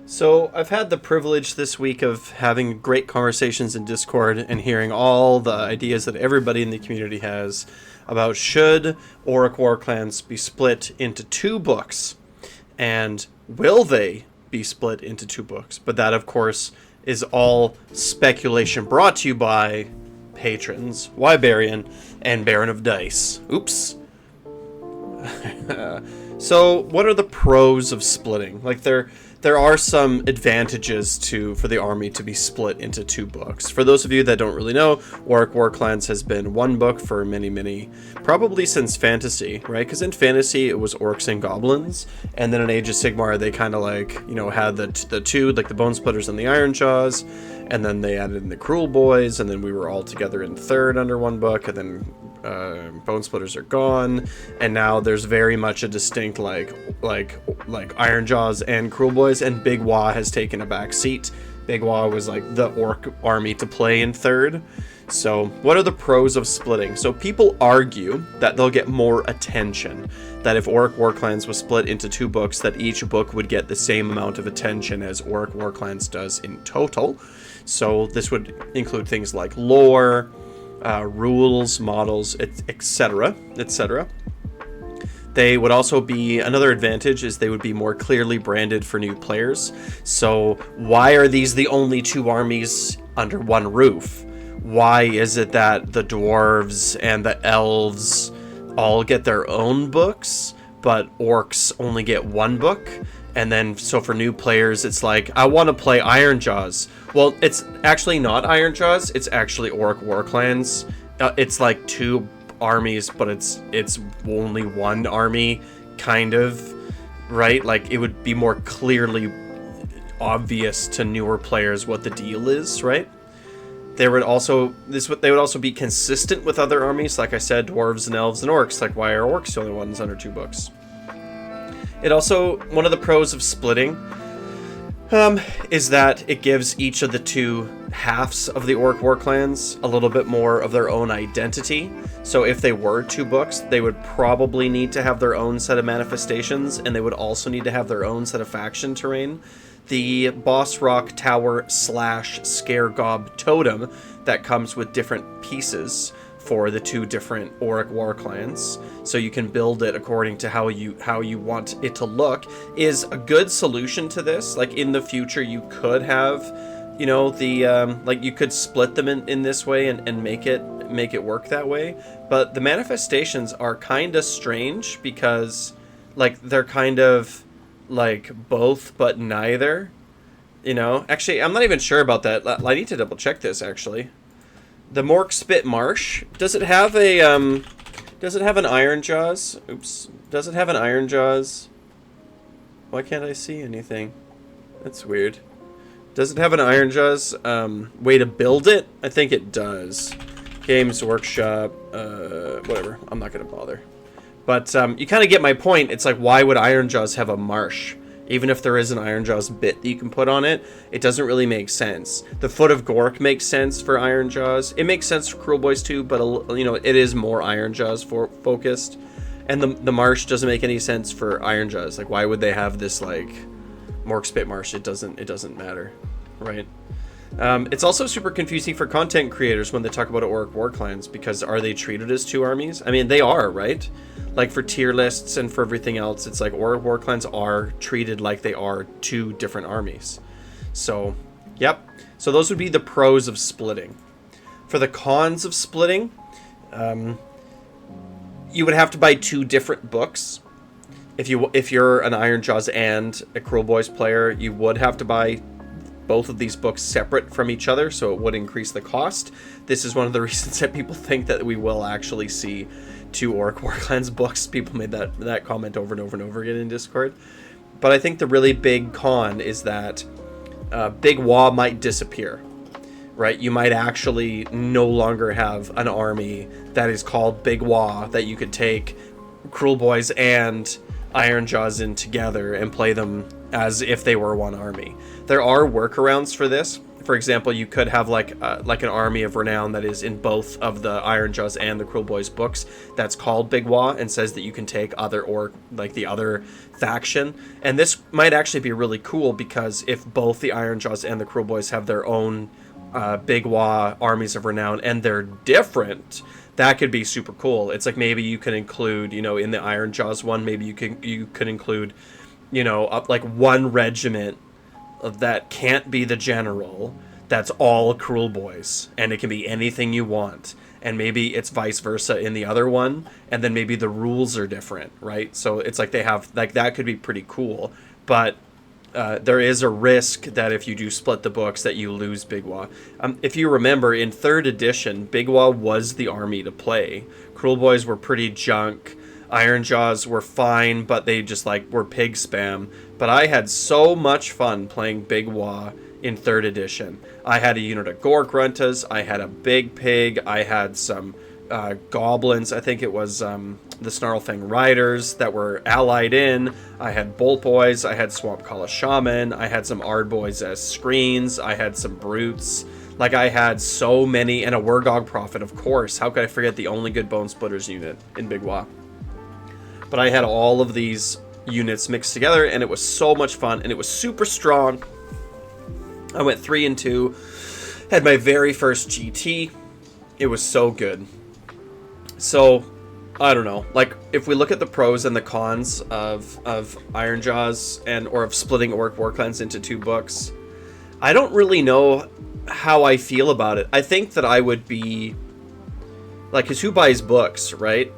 So, I've had the privilege this week of having great conversations in Discord and hearing all the ideas that everybody in the community has about should Orruk Warclans be split into two books, and will they be split into two books? But that, of course, is all speculation brought to you by patrons, Wybarian and Baron of Dice. Oops. So, what are the pros of splitting? Like, there are some advantages for the army to be split into two books. For those of you that don't really know, Orruk Warclans has been one book for many, probably since Fantasy, right? Because in Fantasy, it was Orcs and Goblins, and then in Age of Sigmar, they kind of had the two, like the Bone Splitters and the Iron Jaws, and then they added in the Cruel Boys, and then we were all together in third under one book, and then Bone Splitters are gone, and now there's very much a distinct like Iron Jaws and Cruel Boys, and Big Waaagh has taken a back seat. Big Waaagh was like the orc army to play in third. So what are the pros of splitting? So people argue that they'll get more attention, that if Orruk Warclans was split into two books, that each book would get the same amount of attention as Orruk Warclans does in total. So this would include things like lore, rules, models, etc., etc. They would also be, another advantage is they would be more clearly branded for new players. So why are these the only two armies under one roof? Why is it that the dwarves and the elves all get their own books, but orcs only get one book? And then, so for new players, it's like, I want to play Iron Jaws. Well, it's actually not Iron Jaws, it's actually Orruk Warclans. It's like two armies, but it's only one army, kind of, right? Like, it would be more clearly obvious to newer players what the deal is, right? They would also be consistent with other armies, like I said, dwarves and elves and orcs. Like, why are orcs the only ones under two books? It also, one of the pros of splitting is that it gives each of the two halves of the Orruk Warclans a little bit more of their own identity. So if they were two books, they would probably need to have their own set of manifestations, and they would also need to have their own set of faction terrain. The Boss Rock Tower / Scare Gob Totem that comes with different pieces for the two different Orruk Warclans, so you can build it according to how you want it to look, is a good solution to this. Like, in the future, you could have, the you could split them in this way and make it work that way. But the manifestations are kind of strange because, like, they're kind of like both but neither. Actually, I'm not even sure about that. I need to double check this actually. The Mork Spit Marsh, does it have an Iron Jaws? Oops. Does it have an Iron Jaws? Why can't I see anything? That's weird. Does it have an Iron Jaws way to build it? I think it does. Games Workshop, whatever. I'm not going to bother. But you kind of get my point. It's like, why would Iron Jaws have a marsh? Even if there is an Iron Jaws bit that you can put on it, it doesn't really make sense. The Foot of Gork makes sense for Iron Jaws. It makes sense for Cruel Boys too, but it is more Iron Jaws focused. And the marsh doesn't make any sense for Iron Jaws. Like, why would they have this like Mork Spit Marsh? It doesn't matter, right? It's also super confusing for content creators when they talk about Orruk Warclans, because are they treated as two armies? I mean, they are, right? Like, for tier lists and for everything else, it's like Orruk Warclans are treated like they are two different armies. So, yep. So those would be the pros of splitting. For the cons of splitting, you would have to buy two different books. If you're an Iron Jaws and a Cruel Boys player, you would have to buy both of these books separate from each other, so it would increase the cost. This is one of the reasons that people think that we will actually see two Orruk Warclans books. People made that comment over and over and over again in Discord. But I think the really big con is that Big Waaagh might disappear, right? You might actually no longer have an army that is called Big Waaagh that you could take Cruel Boys and Iron Jaws in together and play them as if they were one army. There are workarounds for this. For example, you could have like an army of renown that is in both of the Ironjawz and the Kruleboyz books that's called Big Waaagh and says that you can take the other faction. And this might actually be really cool, because if both the Ironjawz and the Kruleboyz have their own Big Waaagh armies of renown and they're different, that could be super cool. It's like maybe you can include, in the Ironjawz one, maybe you could include, like one regiment that can't be the general, that's all Kruleboyz, and it can be anything you want. And maybe it's vice versa in the other one, and then maybe the rules are different, right? So it's like they have, like, that could be pretty cool. But there is a risk that if you do split the books that you lose Big Waaagh. If you remember, in 3rd edition, Big Waaagh was the army to play. Kruleboyz were pretty junk. Ironjawz were fine, but they just were pig spam. But I had so much fun playing Big Waaagh in 3rd edition. I had a unit of Gore Gruntas, I had a big pig, I had some goblins, I think it was the Snarlfang Riders that were allied in, I had Bolt Boys, I had Swamp Kala Shaman, I had some Ardboys as screens, I had some Brutes. Like, I had so many, and a Wurgog Prophet, of course. How could I forget the only good Bone Splitters unit in Big Waaagh? But I had all of these units mixed together, and it was so much fun, and it was super strong. I went 3-2, had my very first GT. It was so good. So, I don't know. Like, if we look at the pros and the cons of Ironjawz or of splitting Orruk Warclans into 2 books, I don't really know how I feel about it. I think that I would be, like, because who buys books, right?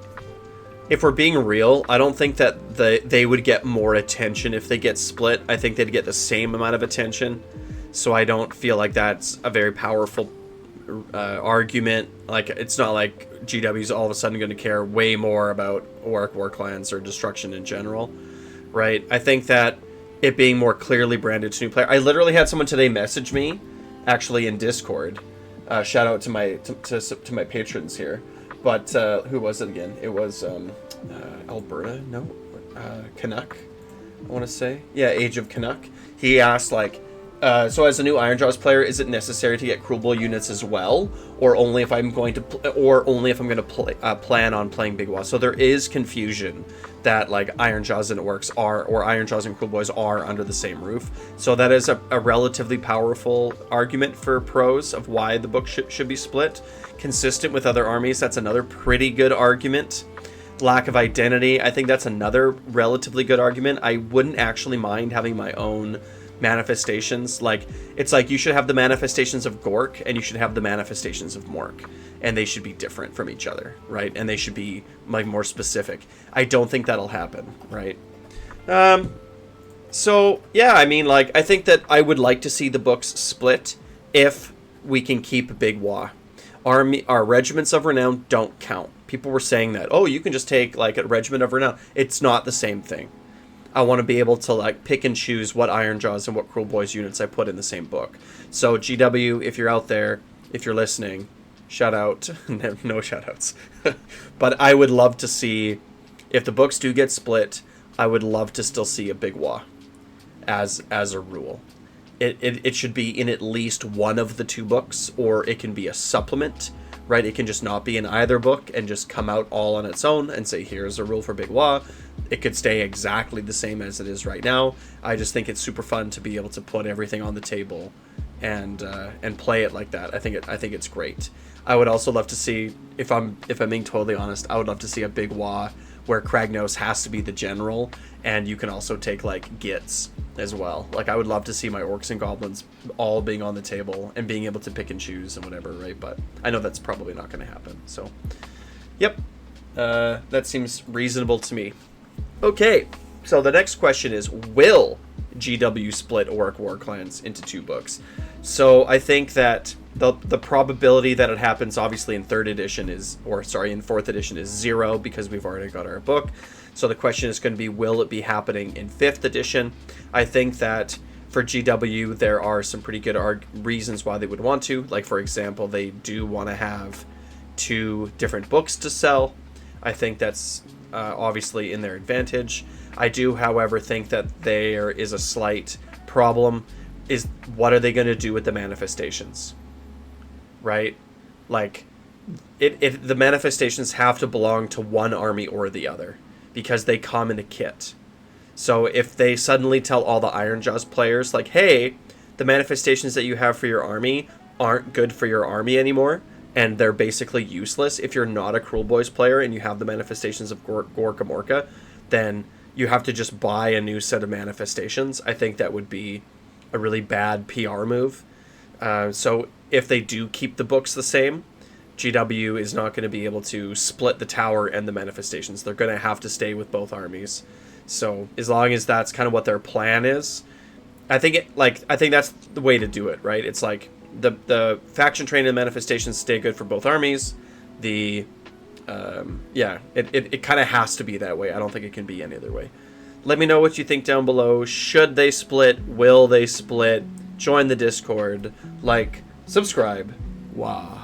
If we're being real, I don't think that they would get more attention if they get split. I think they'd get the same amount of attention. So I don't feel like that's a very powerful argument. Like, it's not like GW's all of a sudden going to care way more about Orruk Warclans or destruction in general, right? I think that it being more clearly branded to new player. I literally had someone today message me, actually in Discord. Shout out to my patrons here. But who was it again? It was Alberta? No, Canuck. I want to say, yeah, Age of Canuck. He asked, like, so as a new Ironjawz player, is it necessary to get Kruleboy units as well, or only if I'm going to, plan on playing Big Waaagh? So there is confusion that, like, Ironjawz and Orcs are, or Ironjawz and Kruleboyz are under the same roof. So that is a relatively powerful argument for pros of why the book should be split. Consistent with other armies, that's another pretty good argument. Lack of identity, I think that's another relatively good argument. I wouldn't actually mind having my own manifestations. Like, it's like you should have the manifestations of Gork and you should have the manifestations of Mork, and they should be different from each other, right? And they should be, like, more specific. I don't think that'll happen, right? So yeah, I mean, like, I think that I would like to see the books split if we can keep Big Waaagh. Our regiments of renown don't count. People were saying that, oh, you can just take, like, a regiment of renown. It's not the same thing. I want to be able to, like, pick and choose what Ironjawz and what Kruleboyz units I put in the same book. So GW, if you're out there, if you're listening, shout out. No shout outs. But I would love to see, if the books do get split, I would love to still see a Big Waaagh as a rule. It should be in at least one of the 2 books, or it can be a supplement, right? It can just not be in either book and just come out all on its own and say, here's a rule for Big Waaagh. It could stay exactly the same as it is right now. I just think it's super fun to be able to put everything on the table and play it like that. I think it's great. I would also love to see, if I'm being totally honest, I would love to see a Big Waaagh where Kragnos has to be the general, and you can also take, like, Gits as well. Like, I would love to see my Orcs and Goblins all being on the table and being able to pick and choose and whatever, right? But I know that's probably not going to happen. So, yep, that seems reasonable to me. Okay, so the next question is, will GW split Orruk Warclans into 2 books? So I think that the probability that it happens, obviously, in 3rd edition in 4th edition is 0, because we've already got our book. So the question is going to be, will it be happening in 5th edition? I think that for GW, there are some pretty good reasons why they would want to. Like, for example, they do want to have 2 different books to sell. I think that's obviously in their advantage. I do, however, think that there is a slight problem. Is what are they going to do with the manifestations? Right? Like, the manifestations have to belong to one army or the other, because they come in a kit. So if they suddenly tell all the Ironjawz players, like, hey, the manifestations that you have for your army aren't good for your army anymore, and they're basically useless. If you're not a Cruel Boys player and you have the manifestations of Gorka Morka, then you have to just buy a new set of manifestations. I think that would be a really bad PR move. So if they do keep the books the same, GW is not going to be able to split the tower and the manifestations. They're going to have to stay with both armies. So as long as that's kind of what their plan is, I think that's the way to do it, right? It's like the faction training and manifestations stay good for both armies. It kind of has to be that way. I don't think it can be any other way. Let me know what you think down below. Should they split? Will they split? Join the Discord. Like, subscribe. Waaagh.